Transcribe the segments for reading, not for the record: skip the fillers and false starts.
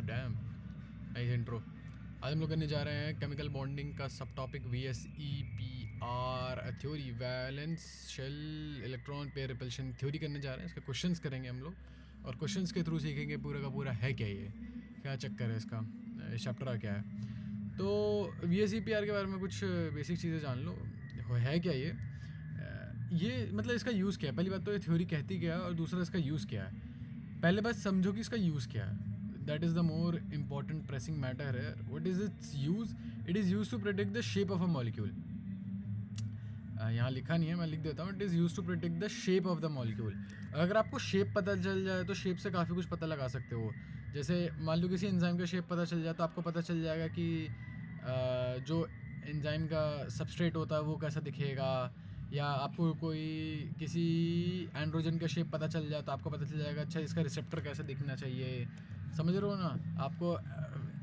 Dam, nice intro. आज हम लोग करने जा रहे हैं केमिकल बॉन्डिंग का सब topic VSEPR theory, valence shell electron pair repulsion theory करने जा रहे हैं। इसके क्वेश्चंस करेंगे हम लोग, और क्वेश्चंस के थ्रू सीखेंगे पूरा का पूरा है क्या, ये क्या चक्कर है इसका, चैप्टर का क्या है। तो VSEPR के बारे में कुछ बेसिक चीज़ें जान लो, है क्या ये मतलब इसका यूज़ क्या है। पहली बात तो ये थ्योरी कहती क्या है, और दूसरा इसका यूज़ क्या है। पहले बात समझो कि इसका यूज़ क्या है, that is the more important pressing matter है। What is its use? It is use to predict the shape of a molecule. यहाँ लिखा नहीं है, मैं लिख देता हूँ। It is use to predict the shape of the molecule. अगर आपको शेप पता चल जाए तो शेप से काफ़ी कुछ पता लगा सकते हो। जैसे मान लो किसी एंजाइम का शेप पता चल जाए तो आपको पता चल जाएगा कि जो एंजाइम का सबस्ट्रेट होता है वो कैसा दिखेगा, या आपको कोई किसी एंड्रोजन का शेप पता चल जाए तो आपको पता चल जाएगा अच्छा इसका रिसेप्टर कैसे दिखना चाहिए। समझ रहे हो ना? आपको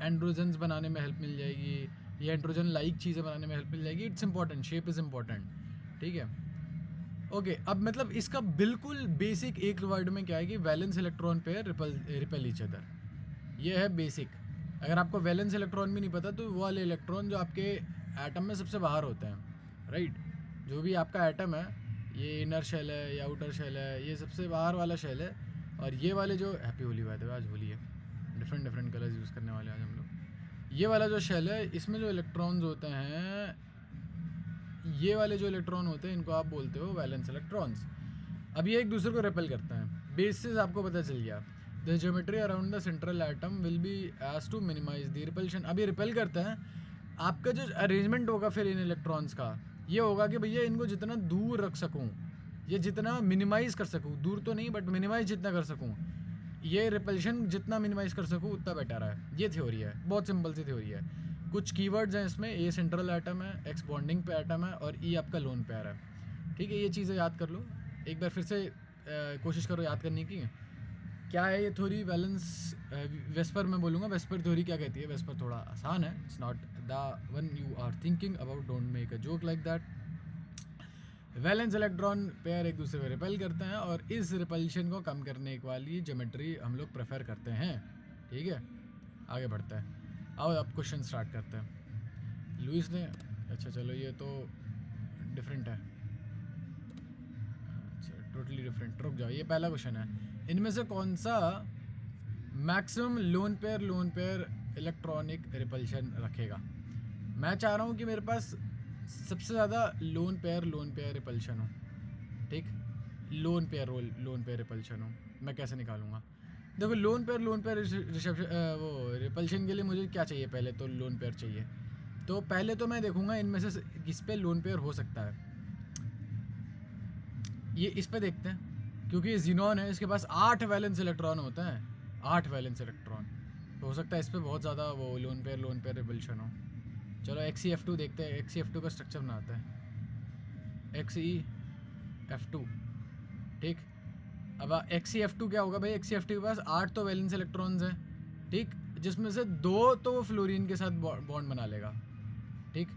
एंड्रोजन्स बनाने में हेल्प मिल जाएगी, या एंड्रोजन लाइक चीज़ें बनाने में हेल्प मिल जाएगी। It's important, shape is important, ठीक है। ओके, अब मतलब इसका बिल्कुल बेसिक एक वर्ड में क्या है कि valence electron pair repel each other, ये है बेसिक। अगर आपको वैलेंस इलेक्ट्रॉन भी नहीं पता तो वो वाले इलेक्ट्रॉन जो आपके एटम में सबसे बाहर होते हैं, राइट। जो भी आपका एटम है, ये इनर शेल है या आउटर शेल है, ये सबसे बाहर वाला शेल है। और ये वाले जो happy Holi, by the way आज होली है, डिफरेंट कलर्स यूज़ करने वाले हैं आज हम लोग। ये वाला जो शेल है, इसमें जो इलेक्ट्रॉन्स होते हैं, ये वाले जो इलेक्ट्रॉन होते हैं, इनको आप बोलते हो वैलेंस इलेक्ट्रॉन्स। अब ये एक दूसरे को रिपेल करते हैं। बेसिस आपको पता चल गया, the geometry around the central atom will be as to minimize the repulsion. अब ये रिपेल करते हैं, आपका जो अरेंजमेंट होगा फिर इन इलेक्ट्रॉन्स का ये होगा कि भैया इनको जितना दूर रख सकूँ, ये जितना मिनिमाइज़ कर सकूँ, दूर तो नहीं बट मिनिमाइज जितना कर सकूँ, ये रिपल्शन जितना मिनिमाइज़ कर सकूँ उतना बेटर है। ये थ्योरी है, बहुत सिंपल सी थ्योरी है। कुछ कीवर्ड्स हैं इसमें, ए सेंट्रल एटम है, एक्स बॉन्डिंग पे एटम है, और ई आपका लोन पेयर है, ठीक है। ये चीज़ें याद कर लो एक बार, फिर से कोशिश करो याद करने की। क्या है ये थ्योरी? वैलेंस वेस्पर में बोलूँगा। वेस्पर थ्योरी क्या कहती है? वेस्पर थोड़ा आसान है, it's not the one you are thinking about, don't make a joke like that. Valence electron pair एक दूसरे को रिपेल करते हैं, और इस रिपल्शन को कम करने वाली ज्योमेट्री हम लोग प्रेफर करते हैं, ठीक है। आगे बढ़ते हैं, आओ अब क्वेश्चन स्टार्ट करते हैं। लुइस ने, अच्छा चलो ये तो डिफरेंट है, अच्छा टोटली डिफरेंट। रुक जाओ, ये पहला क्वेश्चन है, इनमें से कौन सा maximum lone pair electronic repulsion रखेगा? मैं चाह रहा हूँ कि मेरे पास सबसे ज़्यादा लोन पेयर रिपल्शन हो, ठीक। लोन पेयर रिपल्शन हो, मैं कैसे निकालूंगा? देखो, लोन पेयर वो रिपल्शन के लिए मुझे क्या चाहिए? पहले तो लोन पेयर चाहिए। तो पहले तो मैं देखूंगा इनमें से किस पे लोन पेयर हो सकता है। ये इस पे देखते हैं, क्योंकि ये जीनॉन है, इसके पास 8 वैलेंस इलेक्ट्रॉन होते हैं, 8 वैलेंस इलेक्ट्रॉन। तो हो सकता है इस पर बहुत ज़्यादा वो लोन पेयर रिपल्शन हो। चलो XeF2 देखते हैं, XeF2 का स्ट्रक्चर बनाते हैं, XeF2, ठीक। अब XeF2 क्या होगा भाई? XeF2 के पास 8 तो वैलेंस इलेक्ट्रॉन्स हैं, ठीक, जिसमें से 2 तो वो फ्लोरीन के साथ बॉन्ड बना लेगा, ठीक।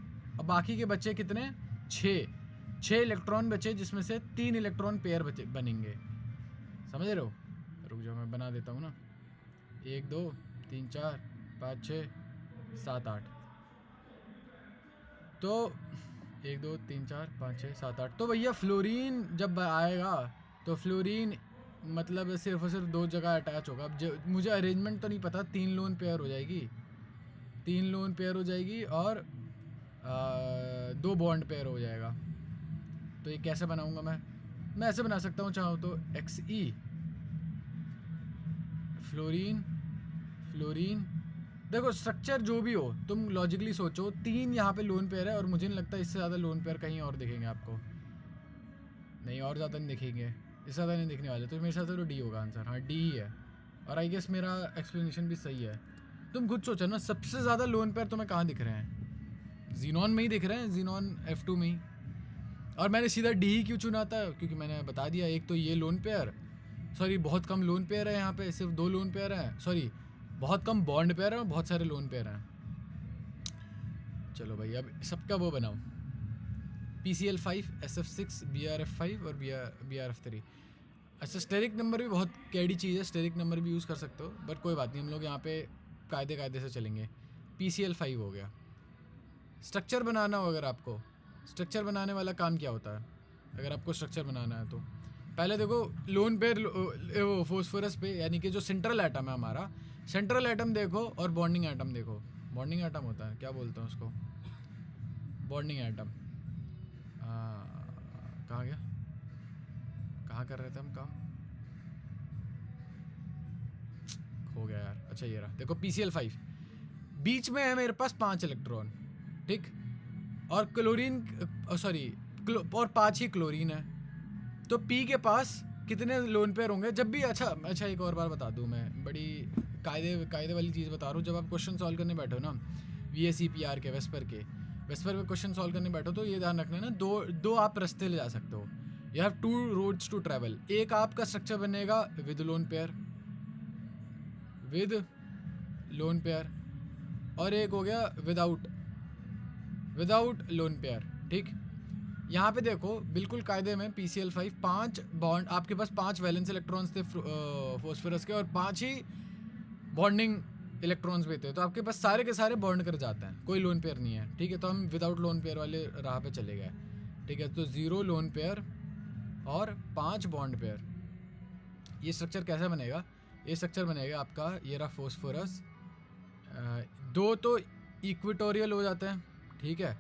अब बाकी के बच्चे कितने? 6 इलेक्ट्रॉन बचे, जिसमें से 3 इलेक्ट्रॉन पेयर बनेंगे। समझ रहे हो? रुक जाओ मैं बना देता हूँ ना। 1 2 3 4 5 6 7 8, तो 1 2 3 4 5 6 7 8। तो भैया फ्लोरीन जब आएगा तो फ्लोरीन मतलब सिर्फ और सिर्फ 2 जगह अटैच होगा। अब मुझे अरेंजमेंट तो नहीं पता, 3 लोन पेयर हो जाएगी, 3 लोन पेयर हो जाएगी, और 2 बॉन्ड पेयर हो जाएगा। तो ये कैसे बनाऊंगा मैं ऐसे बना सकता हूँ चाहो तो, Xe फ्लोरीन। देखो स्ट्रक्चर जो भी हो, तुम लॉजिकली सोचो, 3 यहाँ पे लोन पेयर है, और मुझे नहीं लगता इससे ज़्यादा लोन पेयर कहीं और दिखेंगे आपको, नहीं और ज़्यादा नहीं दिखेंगे, इससे ज़्यादा नहीं दिखने वाले। तो मेरे साथ तो डी होगा आंसर, हाँ डी ही है। और आई गेस मेरा एक्सप्लेनेशन भी सही है। तुम खुद सोचो ना, सबसे ज़्यादा लोन पेयर तुम्हें कहाँ दिख रहे हैं? जीनॉन में ही दिख रहे हैं, जीनॉन F2 में ही। और मैंने सीधा डी ही क्यों चुना था? क्योंकि मैंने बता दिया, एक तो ये लोन पेयर, सॉरी बहुत कम लोन पेयर है यहाँ पे, सिर्फ 2 लोन पेयर हैं, सॉरी बहुत कम बॉन्ड पेयर है और बहुत सारे लोन पेयर हैं। चलो भाई अब सबका वो बनाओ, PCl5, SF6, BRF5 और BRF3। अच्छा स्टेरिक नंबर भी बहुत कैडी चीज़ है, स्टेरिक नंबर भी यूज़ कर सकते हो, बट कोई बात नहीं, हम लोग यहाँ पे कायदे से चलेंगे। PCl5 हो गया। स्ट्रक्चर बनाना हो, अगर आपको स्ट्रक्चर बनाने वाला काम क्या होता है, अगर आपको स्ट्रक्चर बनाना है तो पहले देखो लोन पेयर वो फॉस्फोरस पे, यानी कि जो सेंट्रल एटम है हमारा, सेंट्रल एटम देखो और बॉन्डिंग एटम देखो। बॉन्डिंग एटम होता है, क्या बोलते हैं उसको, बॉन्डिंग एटम। कहाँ गया, कहाँ कर रहे थे हम काम, हो गया यार। अच्छा ये रहा, देखो PCl5 बीच में है मेरे पास 5 इलेक्ट्रॉन, ठीक, और क्लोरीन सॉरी और 5 ही क्लोरीन है। तो P के पास कितने लोन पेयर होंगे जब भी। अच्छा एक और बार बता दूं, मैं बड़ी कायदे वाली चीज़ बता रहा हूँ। जब आप क्वेश्चन सॉल्व करने बैठो ना VSEPR के वेस्पर पे क्वेश्चन सॉल्व करने बैठो तो ये ध्यान रखना ना, दो आप रास्ते ले जा सकते हो। You have 2 roads to travel. एक आपका स्ट्रक्चर बनेगा विद लोन पेयर, और एक हो गया विदाउट लोन पेयर, ठीक। यहाँ पे देखो बिल्कुल कायदे में PCl5 5 बॉन्ड, आपके पास 5 वैलेंस इलेक्ट्रॉन्स थे फॉस्फोरस के, और 5 ही बॉन्डिंग इलेक्ट्रॉन्स भी थे। तो आपके पास सारे के सारे बॉन्ड कर जाते हैं, कोई लोन पेयर नहीं है, ठीक है। तो हम विदाउट लोन पेयर वाले राह पे चले गए, ठीक है। तो 0 लोन पेयर और 5 बॉन्ड पेयर। ये स्ट्रक्चर कैसा बनेगा, ये स्ट्रक्चर बनेगा आपका, ये रहा फॉस्फोरस, 2 तो इक्वेटोरियल हो जाते हैं, ठीक है,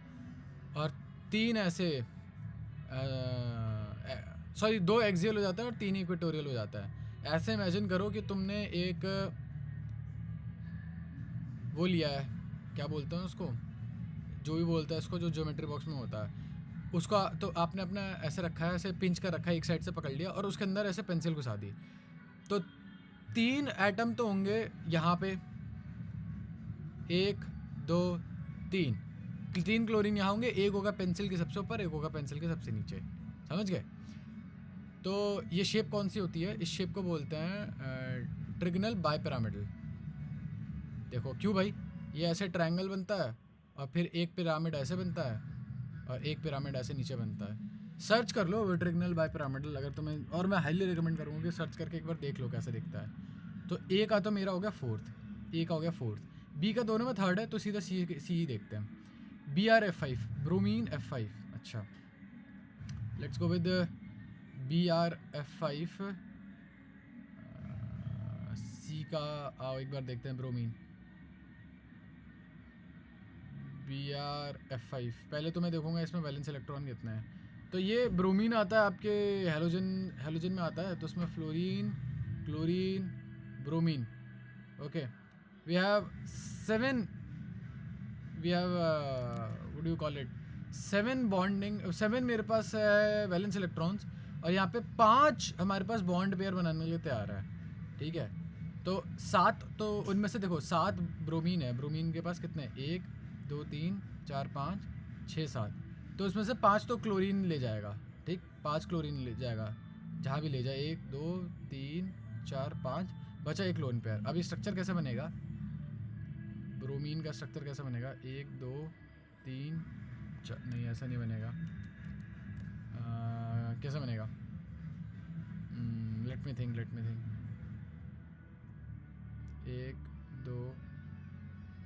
और 3 ऐसे सॉरी 2 एक्सियल हो जाता है और 3 इक्वेटोरियल हो जाता है। ऐसे इमेजिन करो कि तुमने एक वो लिया है, क्या बोलते हैं उसको, जो भी बोलता है इसको, जो ज्योमेट्री बॉक्स में होता है उसका, तो आपने अपना ऐसे रखा है, ऐसे पिंच कर रखा है, एक साइड से पकड़ लिया और उसके अंदर ऐसे पेंसिल घुसा दी। तो 3 एटम तो होंगे यहाँ पे, 1 2 3 क्लोरीन यहाँ होंगे, एक होगा पेंसिल के सबसे ऊपर, एक होगा पेंसिल के सबसे नीचे, समझ गए। तो ये शेप कौन सी होती है, इस शेप को बोलते हैं ट्रिगनल बाइपिरामिडल। देखो क्यों भाई, ये ऐसे ट्रायंगल बनता है और फिर एक पिरामिड ऐसे बनता है और एक पिरामिड ऐसे नीचे बनता है। सर्च कर लो ट्रिगनल बाइपिरामिडल अगर तुम्हें, और मैं हाईली रिकमेंड करूँगा कि सर्च करके एक बार देख लो कैसे दिखता है। तो ए का तो मेरा हो गया 4th, ए का हो गया 4th, बी का दोनों में 3rd है, तो सीधा सी ही देखते हैं। BrF5 ब्रोमीन F5, अच्छा लेट्स गो विद BrF5। सी का आओ एक बार देखते हैं, ब्रोमीन BrF5। पहले तो मैं देखूंगा इसमें वैलेंस इलेक्ट्रॉन कितने हैं। तो ये ब्रोमीन आता है आपके हेलोजन में आता है, तो उसमें fluorine, chlorine, bromine, okay. We have 7 what do call it, 7 bonding, 7 मेरे पास है वैलेंस इलेक्ट्रॉन्स, और यहाँ पे 5 हमारे पास बॉन्ड पेयर बनाने के लिए तैयार है, ठीक है। तो 7, तो उनमें से देखो 7 ब्रोमीन है, ब्रोमीन के पास कितने, 1 2 3 4 5 6 7, तो उसमें से 5 तो क्लोरीन ले जाएगा, ठीक, 5 क्लोरीन ले जाएगा जहाँ भी ले जाए, 1 2 3 4 5, बचा एक लोन पेयर। अभी स्ट्रक्चर कैसे बनेगा, ब्रोमीन का स्ट्रक्चर कैसा बनेगा, 1 2 3 4, नहीं ऐसा नहीं बनेगा, कैसा बनेगा, लेट मी थिंक 1 2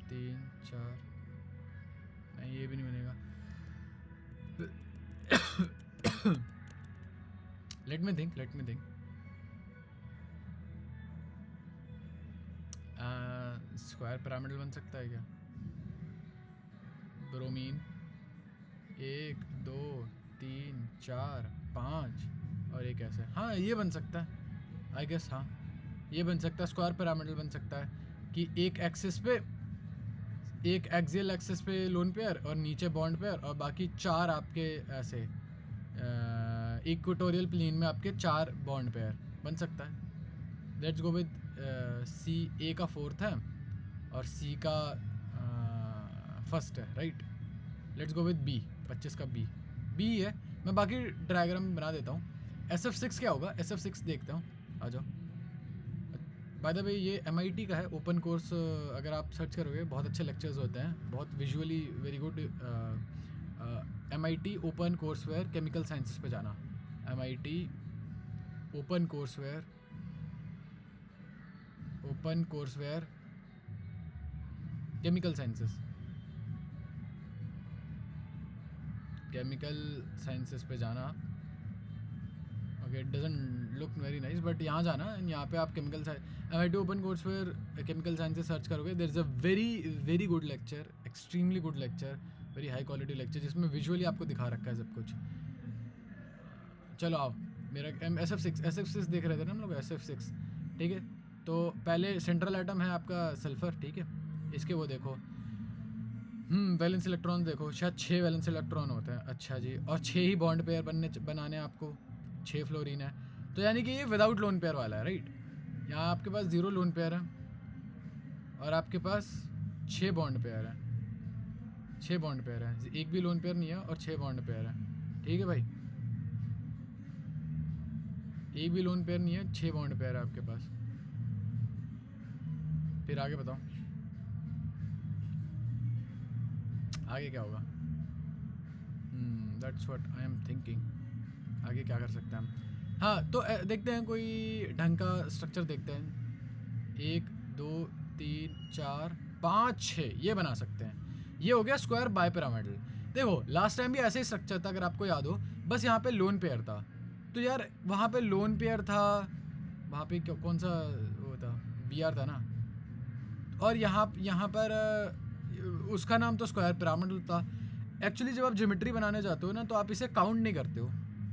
3 4, नहीं ये भी नहीं बनेगा, let me think square pyramidal बन सकता है क्या, ब्रोमीन 1 2 3 4 5 और एक ऐसे, हाँ ये बन सकता है आई गेस, हाँ ये बन सकता है, स्क्वायर पिरामिडल बन सकता है कि एक एक्सिस पे, एक एक्सियल एक्सिस पे लोन पेयर और नीचे बॉन्ड पेयर, और बाकी 4 आपके ऐसे इक्वेटोरियल प्लेन में आपके 4 बॉन्ड पेयर बन सकता है। लेट्स गो विद सी, ए का 4th है और सी का 1st है, right. Let's go with B, 25 का बी है। मैं बाकी डायग्राम बना देता हूँ। SF6 क्या होगा, SF6 देखते हूँ, आ जाओ। बाय द वे ये MIT का है, ओपन कोर्स, अगर आप सर्च करोगे बहुत अच्छे लेक्चर्स होते हैं, बहुत visually very good. MIT open courseware chemical sciences पे जाना, MIT open courseware chemical sciences, chemical sciences पे जाना। Okay, it doesn't look very nice, but यहाँ जाना, यहाँ पे आप केमिकल MIT ओपन कोर्स पर केमिकल साइंसेस सर्च करोगे, there is a very good lecture, extremely good lecture, very high quality lecture, जिसमें विजुअली आपको दिखा रखा है सब कुछ। चलो आओ, मेरा SF6 देख रहे थे ना हम लोग, SF6, ठीक है। तो पहले सेंट्रल एटम है आपका सल्फर, ठीक है। इसके वो देखो, वैलेंस इलेक्ट्रॉन देखो, शायद 6 वैलेंस इलेक्ट्रॉन होते हैं। अच्छा जी, और 6 ही बॉन्ड पेयर बनाने हैं आपको, 6 फ्लोरीन है, तो यानी कि ये विदाउट लोन पेयर वाला है, राइट। यहाँ आपके पास 0 लोन पेयर है और आपके पास 6 बॉन्ड पेयर है, 6 बॉन्ड पेयर है, एक भी लोन पेयर नहीं है और 6 बॉन्ड पेयर है, ठीक है भाई। एक भी लोन पेयर नहीं है, 6 बॉन्ड पेयर है आपके पास। फिर आगे बताओ, आगे क्या होगा? That's what I am thinking, आगे क्या कर सकते हैं हम। हाँ, तो देखते हैं कोई ढंग का स्ट्रक्चर देखते हैं। 1 2 3 4 5 6 ये बना सकते हैं। ये हो गया स्क्वायर बाय पिरामिडल। देखो लास्ट टाइम भी ऐसे ही स्ट्रक्चर था, अगर आपको याद हो, बस यहाँ पे लोन पेयर था। तो यार वहाँ पे लोन पेयर था, वहाँ पे कौन सा वो था, BR था ना, और यहाँ पर उसका नाम तो स्क्वायर पिरामिडल था। एक्चुअली जब आप ज्योमेट्री बनाने जाते हो ना, तो आप इसे काउंट नहीं करते हो,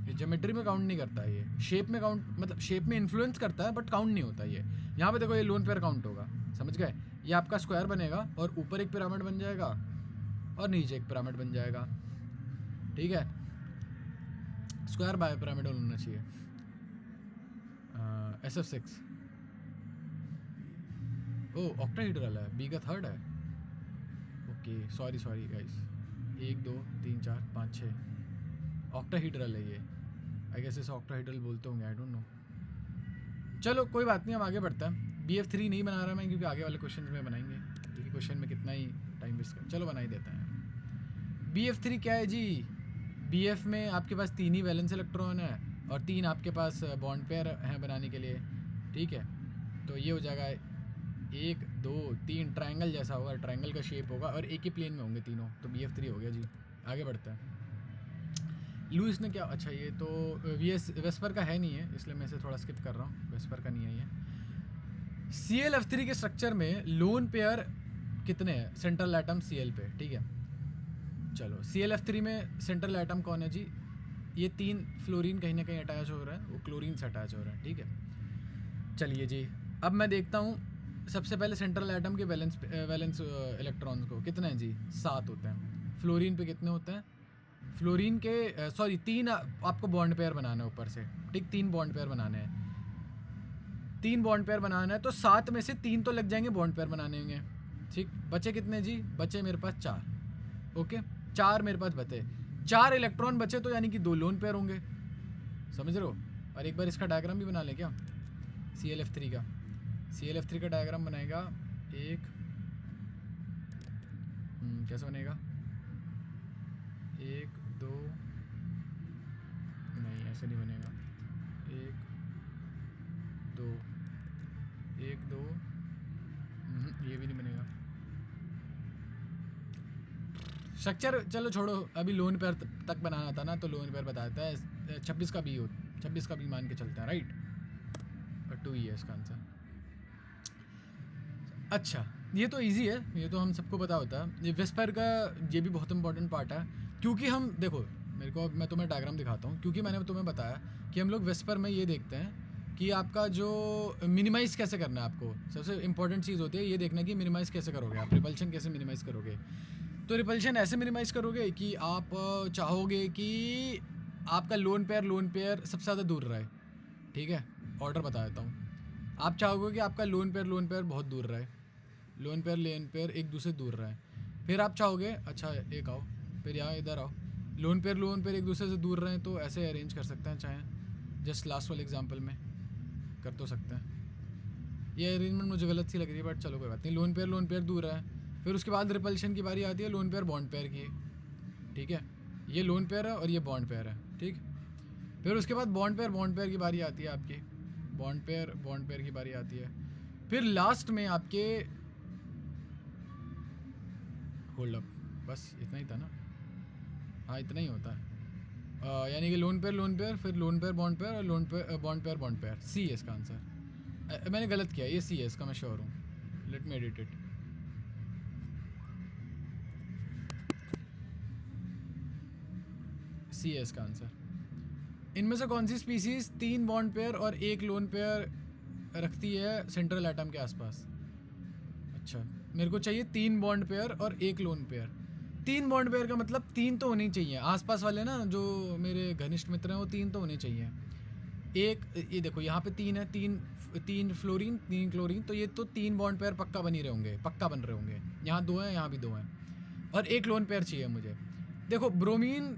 ये ज्योमेट्री में काउंट नहीं करता है, ये शेप में काउंट, मतलब शेप में इन्फ्लुएंस करता है बट काउंट नहीं होता ये। यहाँ पे देखो ये लोन पेयर काउंट होगा, समझ गए। ये आपका स्क्वायर बनेगा और ऊपर एक पिरामिड बन जाएगा और नीचे एक पिरामिड बन जाएगा, ठीक है। स्क्वायर बाय पिरामिडल होना चाहिए। SF6 ओ ऑक्टाहेड्रल है, B का 3rd है। ओके सॉरी गाइस, 1 2 3 4 5 6 ऑक्टाहेड्रल है ये, आई गेस इसे ऑक्टाहेड्रल बोलते होंगे, आई डोंट नो। चलो कोई बात नहीं, हम आगे बढ़ते हैं। BF3 नहीं बना रहा मैं, क्योंकि आगे वाले क्वेश्चन में बनाएंगे, क्योंकि क्वेश्चन में कितना ही टाइम वेस्ट कर, चलो बना ही देते हैं। BF3 क्या है जी? BF में आपके पास 3 ही वैलेंस इलेक्ट्रॉन है और 3 आपके पास बॉन्ड पेयर हैं बनाने के लिए, ठीक है। तो ये हो जाएगा 1 2 3 ट्रायंगल जैसा होगा, ट्रायंगल का शेप होगा और एक ही प्लेन में होंगे तीनों, तो BF3 हो गया जी। आगे बढ़ते हैं। लुईस ने क्या, अच्छा ये तो वेस्पर का है नहीं है, इसलिए मैं इसे थोड़ा स्किप कर रहा हूँ, वेस्पर का नहीं है ये। ClF3 के स्ट्रक्चर में लोन पेयर कितने हैं सेंट्रल एटम Cl पे, ठीक है। चलो ClF3 में सेंट्रल एटम कौन है जी? ये 3 फ्लोरीन कहीं ना कहीं अटैच हो रहा है, वो क्लोरीन से अटैच हो रहा है, ठीक है। चलिए जी, अब मैं देखता हूँ सबसे पहले सेंट्रल एटम के वैलेंस इलेक्ट्रॉन्स को कितने हैं जी? 7 होते हैं। फ्लोरीन पे कितने होते हैं? फ्लोरीन के 3 आपको बॉन्ड पेयर बनाना है ऊपर से, ठीक, 3 बॉन्ड पेयर बनाने हैं, 3 बॉन्ड पेयर बनाना है, तो 7 में से 3 तो लग जाएंगे बॉन्ड पेयर बनाने में, ठीक। बचे कितने जी? बचे मेरे पास 4, ओके 4 मेरे पास बचे, 4 इलेक्ट्रॉन बचे, तो यानी कि 2 लोन पेयर होंगे, समझ रहे हो। और एक बार इसका डायग्राम भी बना लें क्या, ClF3 का। ClF3 का डायग्राम बनाएगा एक, कैसे बनेगा? 1 2 नहीं, ऐसे नहीं बनेगा, 1 2 1 2 ये भी नहीं बनेगा। स्ट्रक्चर चलो छोड़ो, अभी लोन पेयर तक बनाना था ना, तो लोन पेयर बताता है 26 का भी मान के चलते हैं, राइट। और 2 ही है इसका आंसर। अच्छा ये तो इजी है, ये तो हम सबको पता होता है। ये वेस्पर का ये भी बहुत इंपॉर्टेंट पार्ट है, क्योंकि हम देखो, मैं तुम्हें डायग्राम दिखाता हूँ, क्योंकि मैंने तुम्हें बताया कि हम लोग वेस्पर में ये देखते हैं कि आपका जो मिनिमाइज़ कैसे करना है, आपको सबसे इंपॉर्टेंट चीज़ होती है ये देखना कि मिनिमाइज़ कैसे करोगे आप, रिपल्शन कैसे मिनिमाइज़ करोगे। तो रिपल्शन ऐसे मिनिमाइज़ करोगे कि आप चाहोगे कि आपका लोन पेयर सबसे ज़्यादा दूर रहे, ठीक है। ऑर्डर बता देता हूँ, आप चाहोगे कि आपका लोन पेयर बहुत दूर रहे, लोन पेयर एक दूसरे दूर रहे। फिर आप चाहोगे, अच्छा एक आओ, फिर यहाँ इधर आओ, लोन पेयर एक दूसरे से दूर रहें, तो ऐसे अरेंज कर सकते हैं, चाहे जस्ट लास्ट वाले एग्जांपल में कर तो सकते हैं। ये अरेंजमेंट मुझे गलत सी लग रही है, बट चलो कोई बात नहीं। लोन पेयर दूर है, फिर उसके बाद रिपल्शन की बारी आती है लोन पेयर बॉन्ड पेयर की, ठीक है। ये लोन पेयर है और ये बॉन्ड पेयर है, ठीक। फिर उसके बाद बॉन्ड पेयर की बारी आती है आपकी, बॉन्ड पेयर की बारी आती है। फिर लास्ट में आपके होल्ड अप, बस इतना ही था ना? हाँ इतना ही होता है। यानी कि लोन पेयर फिर लोन पेयर बॉन्ड पेयर और लोन पेयर बॉन्ड पेयर। सी है इसका आंसर। मैंने गलत किया, ये सी है इसका, मैं श्योर हूँ। Let me edit it. See है इसका आंसर। इनमें से कौन सी स्पीसीज 3 बॉन्ड पेयर और 1 लोन पेयर रखती है सेंट्रल एटम के आसपास? अच्छा, मेरे को चाहिए 3 बॉन्ड पेयर और 1 लोन पेयर। 3 बॉन्ड पेयर का मतलब 3 तो होनी चाहिए। आसपास वाले ना जो मेरे घनिष्ठ मित्र हैं वो 3 तो होने चाहिए। एक ये देखो यहाँ पे 3 है, 3 फ्लोरीन 3 क्लोरीन, तो ये तो 3 बॉन्ड पेयर पक्का बन रहे होंगे। यहाँ 2 हैं, यहाँ भी 2 हैं, और 1 लोन पेयर चाहिए मुझे। देखो ब्रोमीन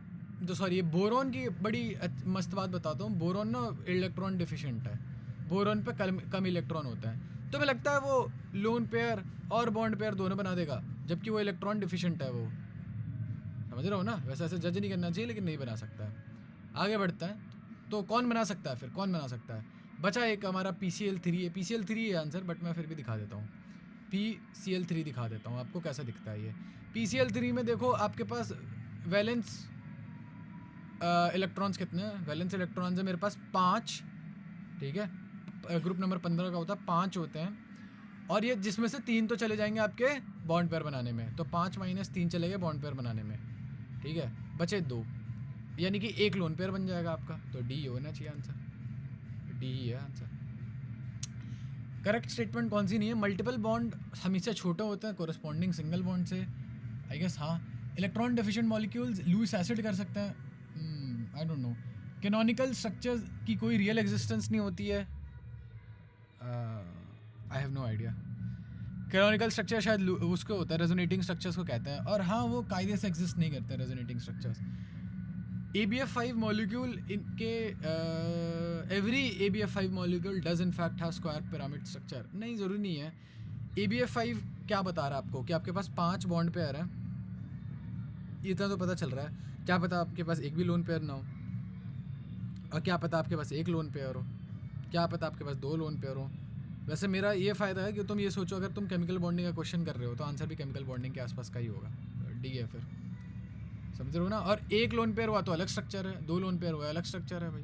ये बोरॉन की बड़ी मस्त बात बताता हूँ। बोरॉन ना इलेक्ट्रॉन डिफिशिएंट है, बोरॉन पे कम इलेक्ट्रॉन होता है, तो हमें लगता है वो लोन पेयर और बॉन्ड पेयर दोनों बना देगा, जबकि वो इलेक्ट्रॉन डिफिशिएंट है। वो समझ रहे हो ना? वैसे ऐसे जज नहीं करना चाहिए, लेकिन नहीं बना सकता है। आगे बढ़ता है, तो कौन बना सकता है फिर? कौन बना सकता है? बचा एक हमारा PCl3 है। PCl3 है आंसर, बट मैं फिर भी दिखा देता हूँ। PCl3 दिखा देता हूँ आपको कैसा दिखता है ये। PCl3 में देखो आपके पास वैलेंस इलेक्ट्रॉन्स कितने हैं? वैलेंस इलेक्ट्रॉन्स है मेरे पास 5, ठीक है? ग्रुप नंबर 15 का होता है, 5 होते हैं, और ये जिसमें से 3 तो चले जाएंगे आपके बॉन्ड पेयर बनाने में, तो 5 - 3 चले गए बॉन्ड पेयर बनाने में, ठीक है? बचे 2, यानी कि 1 लोन पेयर बन जाएगा आपका, तो डी होना चाहिए आंसर। डी ही है आंसर। करेक्ट स्टेटमेंट कौन सी नहीं है? मल्टीपल बॉन्ड हमेशा छोटे होते हैं कोरस्पॉन्डिंग सिंगल बॉन्ड से, आई गेस। हाँ, electron deficient molecules Lewis acid कर सकते हैं। I don't know. Canonical structures की कोई रियल एग्जिस्टेंस नहीं होती है। I have no idea. Canonical structure शायद उसको होता है, रेजोनेटिंग स्ट्रक्चर्स को कहते हैं, और हाँ वो कायदे से एग्जिस्ट नहीं करते हैं रेजोनेटिंग स्ट्रक्चर्स। ABF5 मॉलिक्यूल इनके every ABF5 molecule does in fact have square pyramid structure. नहीं, ज़रूरी नहीं है। ABF5 क्या बता रहा है आपको कि आपके पास 5 बॉन्ड पेयर हैं, इतना तो पता चल रहा है। क्या पता आपके पास एक भी लोन पेयर ना हो, और क्या पता आपके पास 1 लोन पेयर हो, क्या पता आपके पास 2 लोन पेयर हो। वैसे मेरा ये फ़ायदा है कि तुम ये सोचो, अगर तुम केमिकल बॉन्डिंग का क्वेश्चन कर रहे हो तो आंसर भी केमिकल बॉन्डिंग के आसपास का ही होगा। डी है फिर, समझ रहे हो ना? और 1 लोन पेयर हुआ तो अलग स्ट्रक्चर है, 2 लोन पेयर हुआ अलग स्ट्रक्चर है भाई,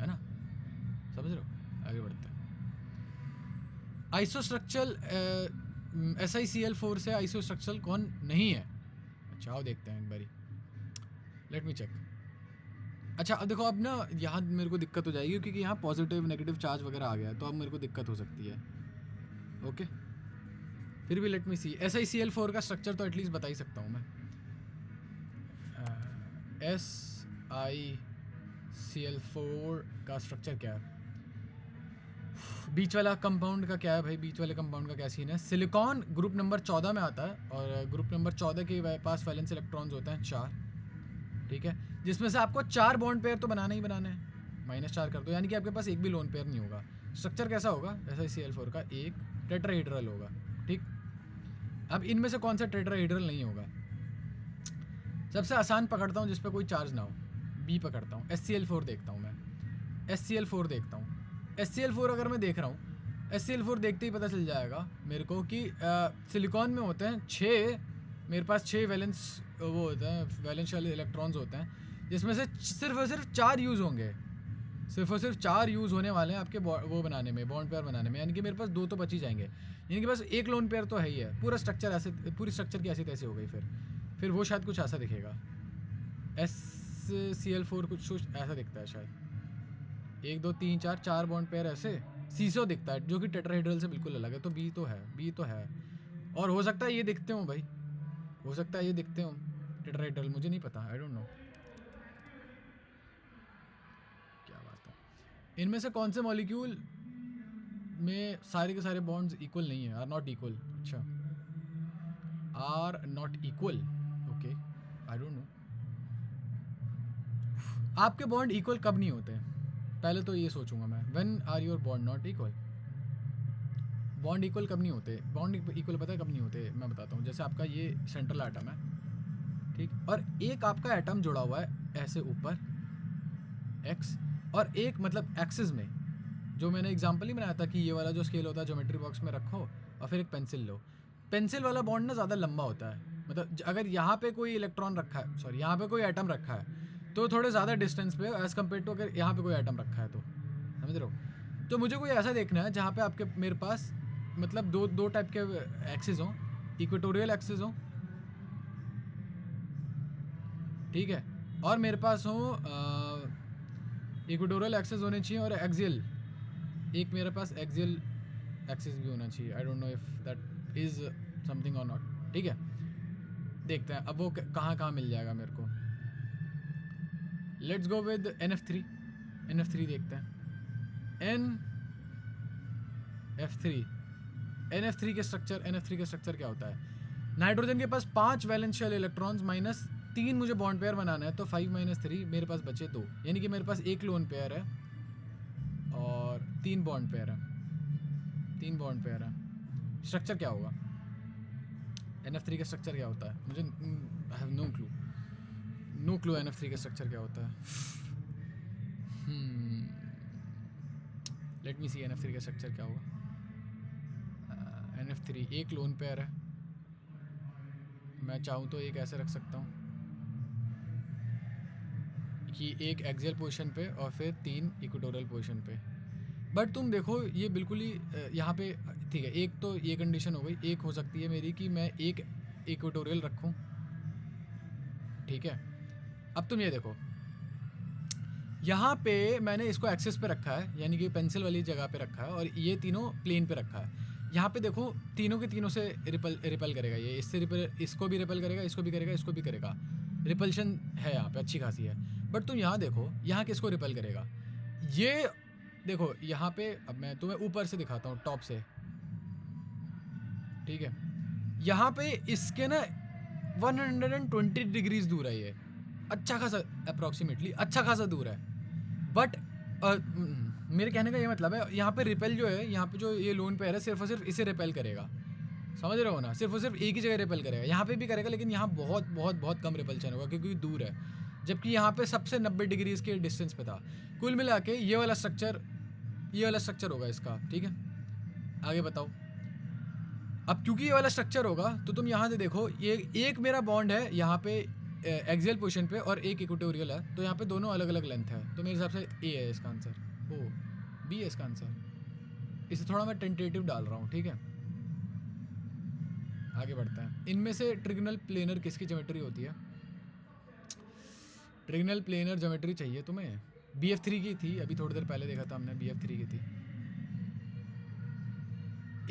है ना? समझ रहे हो? आगे बढ़ते हैं। आइसोस्ट्रक्चरल SiCl4 से आइसोस्ट्रक्चरल कौन नहीं है? अच्छा आओ देखते हैं एक बारी, लेट मी चेक। अच्छा अब देखो, अब ना यहाँ मेरे को दिक्कत हो जाएगी, क्योंकि यहाँ पॉजिटिव नेगेटिव चार्ज वगैरह आ गया है, तो अब मेरे को दिक्कत हो सकती है। ओके, फिर भी लेट मी सी। SiCl4 का स्ट्रक्चर तो एटलीस्ट बता ही सकता हूँ मैं। SiCl4 का स्ट्रक्चर क्या है? बीच वाला कंपाउंड का क्या है भाई? बीच वाले कंपाउंड का क्या सीन है? सिलिकॉन ग्रुप नंबर 14 में आता है, और ग्रुप नंबर 14 के पास वैलेंस इलेक्ट्रॉन्स होते हैं 4, ठीक है? जिसमें से आपको 4 बॉन्ड पेयर तो बनाना ही बनाना है, -4 कर दो, यानी कि आपके पास एक भी लोन पेयर नहीं होगा। स्ट्रक्चर कैसा होगा SiCl4 का? एक टेट्राहेड्रल होगा, ठीक? अब इनमें से कौन सा टेट्राहेड्रल नहीं होगा? सबसे आसान पकड़ता हूँ जिस पे कोई चार्ज ना हो, बी पकड़ता हूँ। SCl4 देखता हूँ मैं, SCl4 देखता हूँ। SCl4 अगर मैं देख रहा हूँ, SCl4 देखते ही पता चल जाएगा मेरे को कि सिलिकॉन में होते हैं 6, मेरे पास 6 वैलेंस वो होते हैं, वैलेंशियल इलेक्ट्रॉन्स होते हैं, जिसमें से सिर्फ और सिर्फ 4 यूज़ होंगे, सिर्फ और सिर्फ 4 यूज़ होने वाले हैं आपके वो बनाने में, बॉन्ड पेयर बनाने में, यानी कि मेरे पास 2 तो बच ही जाएंगे, यानी कि बस 1 लोन पेयर तो है ही है। पूरा स्ट्रक्चर ऐसे, पूरी स्ट्रक्चर की ऐसी तैसी हो गई। फिर वो शायद कुछ ऐसा दिखेगा। SCl4 कुछ ऐसा दिखता है शायद, 1 2 3 4 बॉन्ड पेयर ऐसे सीसो दिखता है, जो कि टेट्राहेड्रल से बिल्कुल अलग है। तो बी तो है, और हो सकता है ये दिखते हो भाई, हो सकता है ये दिखते हो टेट्राहेड्रल, मुझे नहीं पता, आई डोंट नो। क्या बात है? इनमें से कौन से मॉलिक्यूल में सारे के सारे बॉन्ड्स इक्वल नहीं है? Are not equal. अच्छा, are not equal, okay, I don't know. आपके बॉन्ड इक्वल कब नहीं होते? पहले तो ये सोचूंगा मैं, when are your bond not equal? Bond equal कब नहीं होते? बॉन्ड इक्वल पता है कब नहीं होते? मैं बताता हूँ। जैसे आपका ये सेंट्रल एटम है, ठीक, और एक आपका एटम जुड़ा हुआ है ऐसे ऊपर एक्स, और एक मतलब एक्सिस में, जो मैंने एग्जांपल ही बनाया था कि ये वाला जो स्केल होता है ज्योमेट्री बॉक्स में रखो और फिर एक पेंसिल लो, पेंसिल वाला बॉन्ड ना ज़्यादा लंबा होता है, मतलब अगर यहाँ पे कोई इलेक्ट्रॉन रखा है, सॉरी यहाँ पे कोई एटम रखा है तो थोड़े ज़्यादा डिस्टेंस पे एज़ कम्पेयर टू अगर यहाँ पे कोई एटम रखा है, तो समझ रहे हो। तो मुझे कोई ऐसा देखना है जहाँ पे आपके मेरे पास मतलब दो टाइप के एक्सिस हों, इक्वेटोरियल एक्सिस हों, ठीक है, और मेरे पास हो इक्वेटोरियल एक्सिस होने चाहिए और एक्सियल, एक मेरे पास एक्सियल एक्सिस भी होना चाहिए। आई don't know if that is something और नॉट, ठीक है, देखते हैं अब वो कहाँ मिल जाएगा मेरे को। Let's go with NF3, NF3 देखते हैं। NF3 के स्ट्रक्चर क्या होता है? नाइट्रोजन के पास 5 वैलेंशियल इलेक्ट्रॉन्स माइनस 3 मुझे बॉन्ड पेयर बनाना है, तो 5 - 3 मेरे पास बचे 2, यानी कि मेरे पास एक लोन पेयर है और 3 बॉन्ड पेयर है, 3 बॉन्ड पेयर है। स्ट्रक्चर क्या होगा NF3 का? स्ट्रक्चर क्या होता है? मुझे आई हैव नो क्लू NF3 का स्ट्रक्चर क्या होता है। लेट मी सी NF3 का स्ट्रक्चर क्या होगा। NF3 एक लोन पेयर है, मैं चाहूँ तो एक ऐसे रख सकता हूँ कि एक एक्सियल पोजीशन पे और फिर 3 इक्वेटोरियल पोजीशन पे। बट तुम देखो ये बिल्कुल ही यहाँ पे ठीक है, एक तो ये कंडीशन हो गई, एक हो सकती है मेरी कि मैं एक इक्वेटोरियल रखूँ, ठीक है। अब तुम ये देखो, यहाँ पे मैंने इसको एक्सिस पे रखा है, यानी कि पेंसिल वाली जगह पे रखा है, और ये तीनों प्लेन पे रखा है। यहाँ पे देखो तीनों के तीनों से रिपल करेगा, ये इससे इसको भी रिपल करेगा, इसको भी करेगा, इसको भी करेगा, रिपल्शन है यहाँ पे अच्छी खासी है। बट तुम यहाँ देखो, यहाँ किसको रिपल करेगा? ये देखो यहाँ पे, अब मैं तुम्हें ऊपर से दिखाता हूँ, टॉप से, ठीक है। यहाँ पे इसके ना 120 डिग्रीज दूर है, ये अच्छा खासा, अप्रॉक्सीमेटली अच्छा खासा दूर है। बट मेरे कहने का ये मतलब है, यहाँ पे रिपेल जो है, यहाँ पे जो ये लोन पेयर है सिर्फ और सिर्फ इसे रिपेल करेगा, समझ रहे हो ना? सिर्फ और सिर्फ एक ही जगह रिपेल करेगा, यहाँ पे भी करेगा लेकिन यहाँ बहुत बहुत बहुत कम रिपल्शन होगा क्योंकि दूर है, जबकि यहाँ पे सबसे 90 डिग्रीज के डिस्टेंस पे था। कुल मिला के ये वाला स्ट्रक्चर होगा इसका, ठीक है। आगे बताओ। अब क्योंकि ये वाला स्ट्रक्चर होगा तो तुम यहाँ से देखो, ये एक मेरा बॉन्ड है यहाँ पे एक्सियल पोजीशन पे और एक इक्वेटोरियल है, तो यहाँ पे दोनों अलग अलग लेंथ है, तो मेरे हिसाब से ए है इसका आंसर, ओ बी है इसका आंसर। इसे थोड़ा मैं टेंटेटिव डाल रहा हूँ, ठीक है। आगे बढ़ते हैं। इनमें से ट्रिगोनल प्लेनर किसकी ज्योमेट्री होती है? ट्रिगोनल प्लेनर ज्योमेट्री चाहिए तुम्हें? BF3 की थी, अभी थोड़ी देर पहले देखा था हमने, BF3 की थी।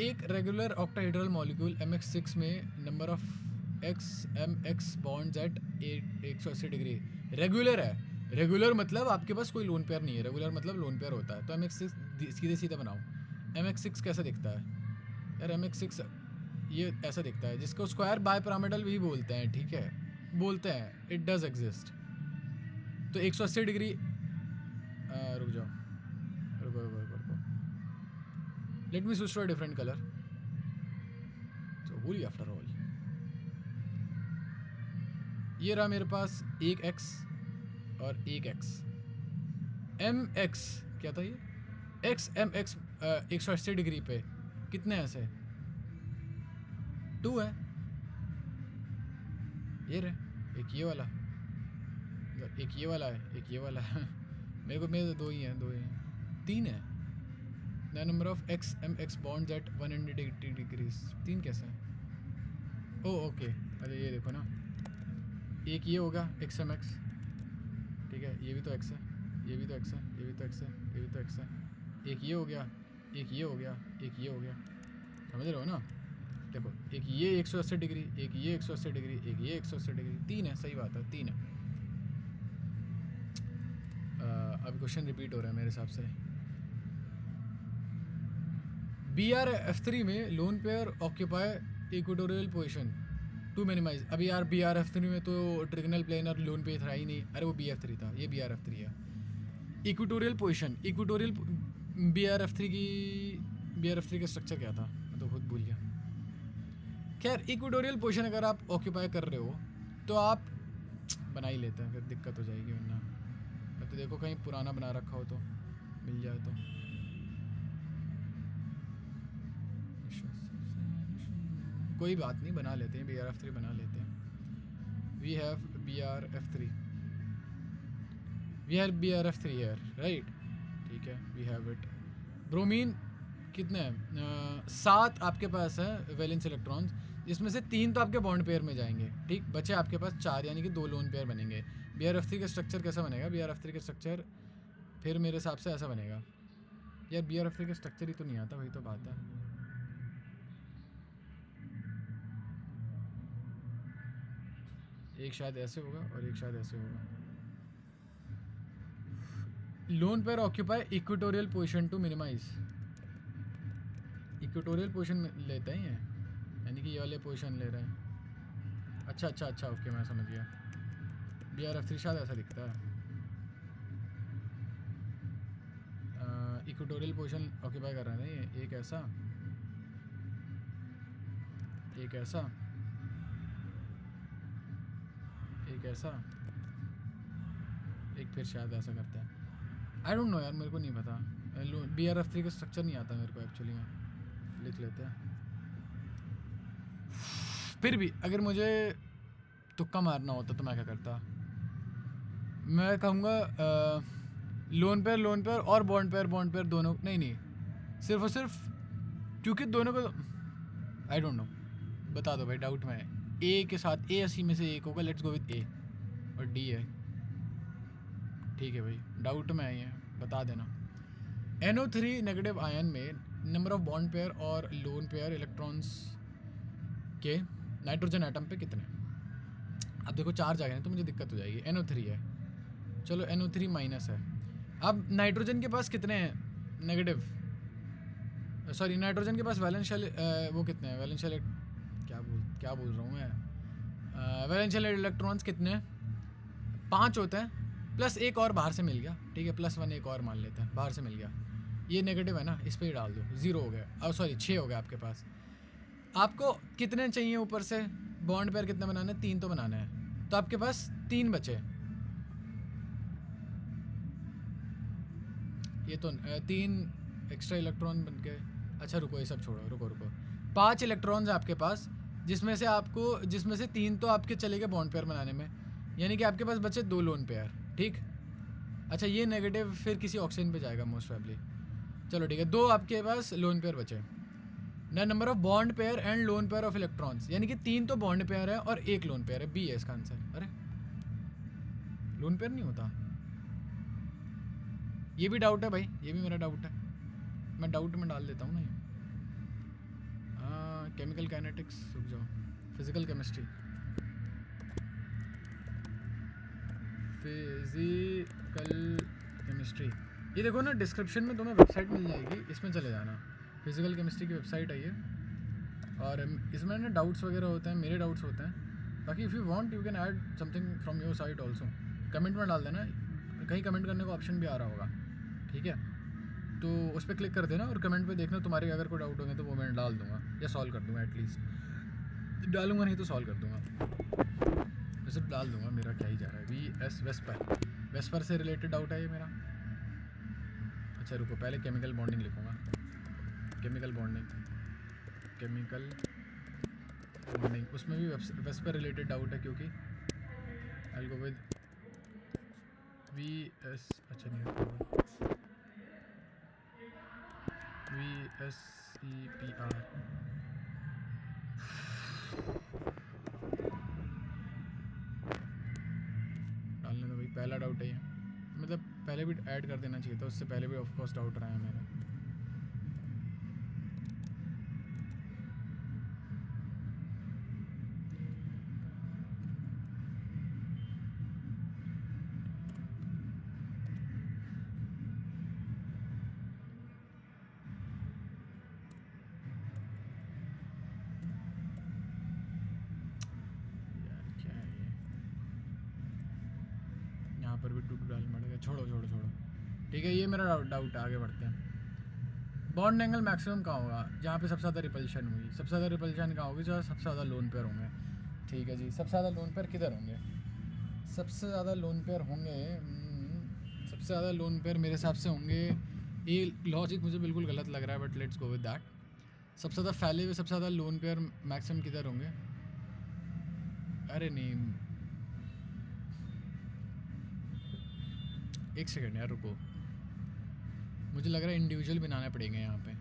एक रेगुलर ऑक्टाहेड्रल मॉलिक्यूल MX6 में number of XMX bonds eight 180 degree regular है। रेगुलर मतलब आपके पास कोई लोन पेयर नहीं है, रेगुलर मतलब लोन पेयर होता है। तो MX6 सीधे सीधे बनाओ, MX6 कैसा दिखता है यार? MX6 ये ऐसा दिखता है, जिसको स्क्वायर बायपिरामिडल भी बोलते हैं, ठीक है, बोलते हैं, इट डज एग्जिस्ट। तो 180 डिग्री, रुक जाओ, रुको, let me switch to a different colour. So holy after all, ये रहा मेरे पास एक X और एक X। MX क्या था ये? XMX 180 डिग्री पे कितने ऐसे? 2 है। ये रहे, एक ये वाला, एक ये वाला है, एक ये वाला है। मेरे तो 2 ही हैं, 3 है। The number of XMX bonds eight 180 degrees, 3 कैसे हैं? ओ ओके, अरे ये देखो ना, एक ये होगा XMX, ठीक है, ये भी तो X है, ये भी तो X है, ये भी तो X है, ये भी तो X है। एक ये हो गया, एक ये हो गया, एक ये हो गया, समझ रहे हो ना? देखो, एक ये 180 डिग्री, एक ये 180 डिग्री, एक ये 180 डिग्री, 3 है, सही बात है, 3 है। अब क्वेश्चन रिपीट हो रहा है मेरे हिसाब से। BRF3 में lone pair occupy equatorial position to minimize. अभी यार BRF3 में तो ट्रिगोनल प्लेनर लोन पेयर था ही नहीं, अरे वो BF3 था, ये BRF3 है। इक्वेटोरियल पोजीशन, इक्वेटोरियल BRF3 का स्ट्रक्चर क्या था, मैं तो खुद भूल गया। खैर, इक्वेटोरियल पोजीशन अगर आप ऑक्यूपाई कर रहे हो तो आप बना ही लेते हैं, फिर दिक्कत हो जाएगी, वरना तो देखो कहीं पुराना बना रखा हो तो मिल जाए तो। कोई बात नहीं, बना लेते हैं, BRF3 बना लेते हैं. We have BRF3 here, right. ठीक है, वी हैव इट. ब्रोमीन कितने हैं? 7 आपके पास है वैलेंस इलेक्ट्रॉन्स, जिसमें से 3 तो आपके बॉन्ड पेयर में जाएंगे. ठीक, बचे आपके पास 4, यानी कि 2 लोन पेयर बनेंगे. BRF3 का स्ट्रक्चर कैसा बनेगा? BRF3 का स्ट्रक्चर फिर मेरे हिसाब से ऐसा बनेगा. यार BRF3 का स्ट्रक्चर ही तो नहीं आता, वही तो बात है. एक शायद ऐसे होगा और एक शायद ऐसे होगा. Lone pair occupy equatorial position to minimize. Equatorial position लेते हैं ये, यानी कि ये वाले पोजीशन ले रहे हैं. अच्छा, ओके, मैं समझ गया. BRF3 शायद ऐसा दिखता है. इक्वेटोरियल पोजीशन ऑक्यूपाई कर रहे हैं ये. एक ऐसा, एक ऐसा, एक ऐसा, एक फिर शायद ऐसा करता है. आई डोंट नो यार, मेरे को नहीं पता. BRF3 का स्ट्रक्चर नहीं आता मेरे को एक्चुअली में. लिख लेते हैं. फिर भी अगर मुझे तुक्का मारना होता तो मैं क्या करता? मैं कहूँगा लोन पेयर और बॉन्ड पेयर दोनों. नहीं, सिर्फ और सिर्फ क्योंकि दोनों को आई डोंट नो. बता दो भाई, डाउट में है. ए के साथ A 80 में से एक होगा. लेट्स गो विद A और D है. ठीक है भाई, डाउट में है ये, बता देना. NO3 नेगेटिव आयन में नंबर ऑफ बॉन्ड पेयर और लोन पेयर इलेक्ट्रॉन्स के नाइट्रोजन एटम पे कितने? अब देखो 4 जगह हैं तो मुझे दिक्कत हो जाएगी. NO3 है, चलो NO3 माइनस है. अब नाइट्रोजन के पास कितने हैं नेगेटिव? सॉरी, नाइट्रोजन के पास वैलेंशियल वो कितने हैं? वैलेंशियल क्या बोल रहा हूँ मैं? वैलेंशियल इलेक्ट्रॉन्स कितने हैं? 5 होते हैं, प्लस एक और बाहर से मिल गया. ठीक है, +1 एक और मान लेते हैं, बाहर से मिल गया. ये नेगेटिव है ना, इस पर ही डाल दो. 0 हो गया. अब सॉरी 6 हो गया आपके पास. आपको कितने चाहिए ऊपर से? बॉन्ड पेयर कितने बनाने? 3 तो बनाने हैं, तो आपके पास 3 बचे. ये तो 3 एक्स्ट्रा इलेक्ट्रॉन बन के. अच्छा रुको, ये सब छोड़ो, रुको. 5 इलेक्ट्रॉन्स आपके पास, जिसमें से 3 तो आपके चले गए बॉन्ड पेयर बनाने में, यानी कि आपके पास बचे 2 लोन पेयर. ठीक. अच्छा, ये नेगेटिव फिर किसी ऑक्सीजन पे जाएगा मोस्ट प्रोबेबली. चलो ठीक है, 2 आपके पास लोन पेयर बचे. Number of bond pair and lone pair of electrons, यानी कि 3 तो बॉन्ड पेयर है और 1 लोन पेयर है. B है इसका आंसर. अरे लोन पेयर नहीं होता. ये भी डाउट है भाई, ये भी मेरा डाउट है. मैं डाउट में डाल देता हूँ ना ये. केमिकल काइनेटिक्स, रुक जाओ. फिजिकल केमिस्ट्री, ये देखो ना, डिस्क्रिप्शन में तुम्हें वेबसाइट मिल जाएगी, इसमें चले जाना. फिजिकल केमिस्ट्री की वेबसाइट है ये, और इसमें ना डाउट्स वगैरह होते हैं, मेरे डाउट्स होते हैं. बाकी if you want you can add something from your side also. Comment में डाल देना, कहीं कमेंट करने का ऑप्शन भी आ रहा होगा. ठीक है, तो उस पर क्लिक कर देना और कमेंट पे देखना. तुम्हारे अगर कोई डाउट होंगे तो वो मैं डाल दूंगा या सॉल्व कर दूंगा. एटलीस्ट डालूंगा नहीं तो सॉल्व कर दूंगा. वैसे डाल दूंगा, मेरा क्या ही जा रहा है. VS वेस्पर से रिलेटेड डाउट है ये मेरा. अच्छा रुको, पहले केमिकल बॉन्डिंग लिखूँगा. केमिकल बॉन्डिंग, उसमें भी वेस्पर रिलेटेड डाउट है, क्योंकि आई गो विद VS. अच्छा नहीं होता, VSEPR. डालने दो भाई, पहला डाउट है ये. मतलब पहले भी ऐड कर देना चाहिए था, उससे पहले भी ऑफ कोर्स डाउट रहा है मेरा. पर भी टू डाल पड़ेगा. छोड़ो. ठीक है, ये मेरा डाउट है. आगे बढ़ते हैं. बॉन्ड एंगल मैक्सिमम कहाँ होगा? जहाँ पे सबसे ज़्यादा रिपल्शन हुई. सबसे ज़्यादा रिपल्शन कहाँ होगी? जहाँ सबसे ज़्यादा लोन पेयर होंगे. ठीक है जी, सबसे ज़्यादा लोन पेयर किधर होंगे? सबसे ज़्यादा लोन पेयर मेरे हिसाब से होंगे. ये लॉजिक मुझे बिल्कुल गलत लग रहा है, but let's go with that. सबसे ज़्यादा फैले हुए सबसे ज़्यादा लोन पेयर मैक्सिमम किधर होंगे? अरे नहीं, एक सेकंड यार रुको, मुझे लग रहा है इंडिविजुअल बनाने पड़ेंगे यहाँ पे।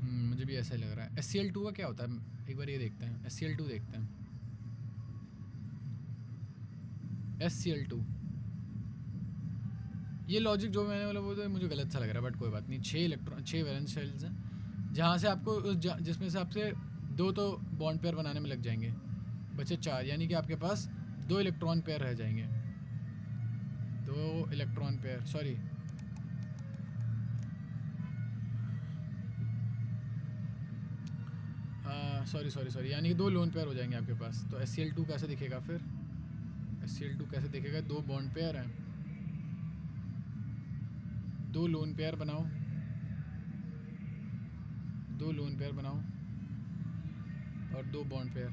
मुझे भी ऐसा ही लग रहा है। SCL2 का क्या होता है, एक बार ये देखते हैं। SCL2 देखते हैं। SCL2 ये लॉजिक जो मैंने बोला वो तो मुझे गलत सा लग रहा है, बट कोई बात नहीं। 6 वैलेंस शेल्स हैं, जहाँ से आपको जिसमें से आपसे 2 तो बॉन्ड पेयर बनाने में लग जाएंगे, बचे 4, यानी कि आपके पास 2 इलेक्ट्रॉन पेयर रह जाएंगे। 2 इलेक्ट्रॉन पेयर, सॉरी सॉरी, यानी कि 2 लोन पेयर हो जाएंगे आपके पास। तो SCL2 कैसे दिखेगा फिर? SCL2 कैसे दिखेगा? 2 बॉन्ड पेयर हैं, 2 लोन पेयर बनाओ, 2 लोन पेयर बनाओ और 2 बॉन्ड पेयर,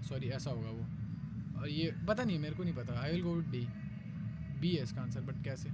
सॉरी ऐसा होगा वो। और ये पता नहीं, मेरे को नहीं पता। I will go with B है इसका आंसर, बट कैसे?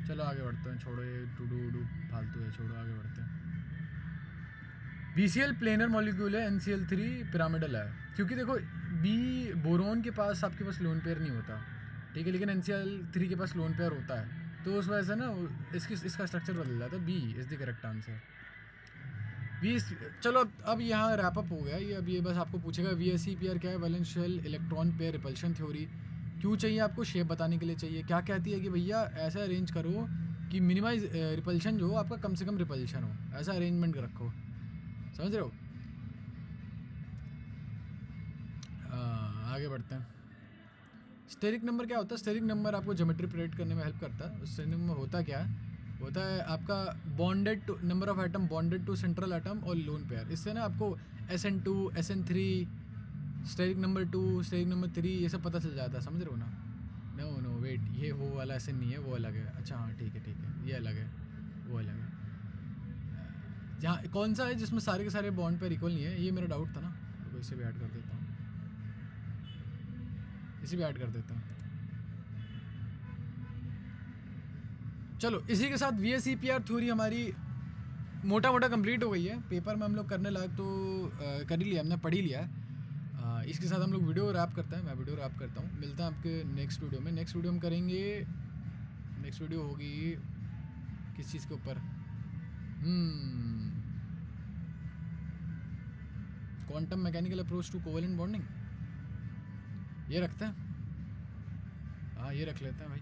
चलो आगे बढ़ते हैं, छोड़ो ये टू फालतू है, छोड़ो आगे बढ़ते हैं। BCl प्लेनर मॉलिक्यूल है, NCl3 पिरामिडल है। क्योंकि देखो बी बोरोन के पास आपके पास लोन पेयर नहीं होता, ठीक है, लेकिन NCl3 के पास लोन पेयर होता है, तो उस वजह से ना इसका स्ट्रक्चर बदल जाता है। B is the correct answer. चलो अब यहाँ रैप अप हो गया ये। अब ये बस आपको पूछेगा VSEPR क्या है, valence shell electron pair repulsion theory. क्यों चाहिए आपको? शेप बताने के लिए चाहिए। क्या कहती है कि भैया ऐसा अरेंज करो कि मिनिमाइज रिपल्शन जो हो आपका कम से कम रिपल्शन हो, ऐसा अरेंजमेंट रखो, समझ रहे हो? आगे बढ़ते हैं। स्टेरिक नंबर क्या होता है? स्टेरिक नंबर आपको ज्योमेट्री प्रेडिक्ट करने में हेल्प करता है। स्टेरिक नंबर होता क्या है? होता है आपका bonded to number of atom bonded to central atom और लोन पेयर। इससे ना आपको SN2 SN3 steric number 2 steric number 3 ये सब पता चल जाता है, समझ रहे हो ना? नो वेट, ये वो वाला SN नहीं है, वो अलग है। अच्छा हाँ ठीक है, ये अलग है, वो अलग है। जहाँ कौन सा है जिसमें सारे के सारे बॉन्ड पेयर इक्वल नहीं है? ये मेरा डाउट था ना, तो इसे भी ऐड कर देता हूँ, इसे भी ऐड कर देता हूँ। चलो इसी के साथ VSEPR थ्योरी हमारी मोटा मोटा कंप्लीट हो गई है। पेपर में हम लोग करने लायक तो कर ही लिया, हमने पढ़ ही लिया है। इसके साथ हम लोग वीडियो रैप करते हैं, मैं वीडियो रैप करता हूँ। मिलता है आपके नेक्स्ट वीडियो में। नेक्स्ट वीडियो हम करेंगे, नेक्स्ट वीडियो होगी किस चीज़ के ऊपर? Quantum mechanical approach to covalent bonding, ये रखते हैं। हाँ ये रख लेते हैं भाई।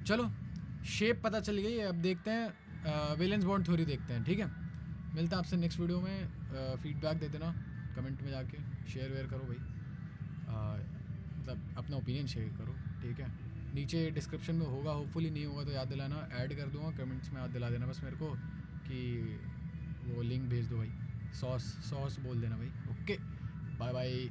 चलो शेप पता चल गई, अब देखते हैं वैलेंस बॉन्ड थ्योरी देखते हैं, ठीक है? मिलता है आपसे नेक्स्ट वीडियो में। फीडबैक दे देना कमेंट में जाके, शेयर वेयर करो भाई, मतलब अपना ओपिनियन शेयर करो, ठीक है? नीचे डिस्क्रिप्शन में होगा, होपफुली नहीं होगा तो याद दिलाना, ऐड कर दूंगा कमेंट्स में, याद दिला देना बस मेरे को कि वो लिंक भेज दो भाई। सॉस बोल देना भाई। Okay bye bye.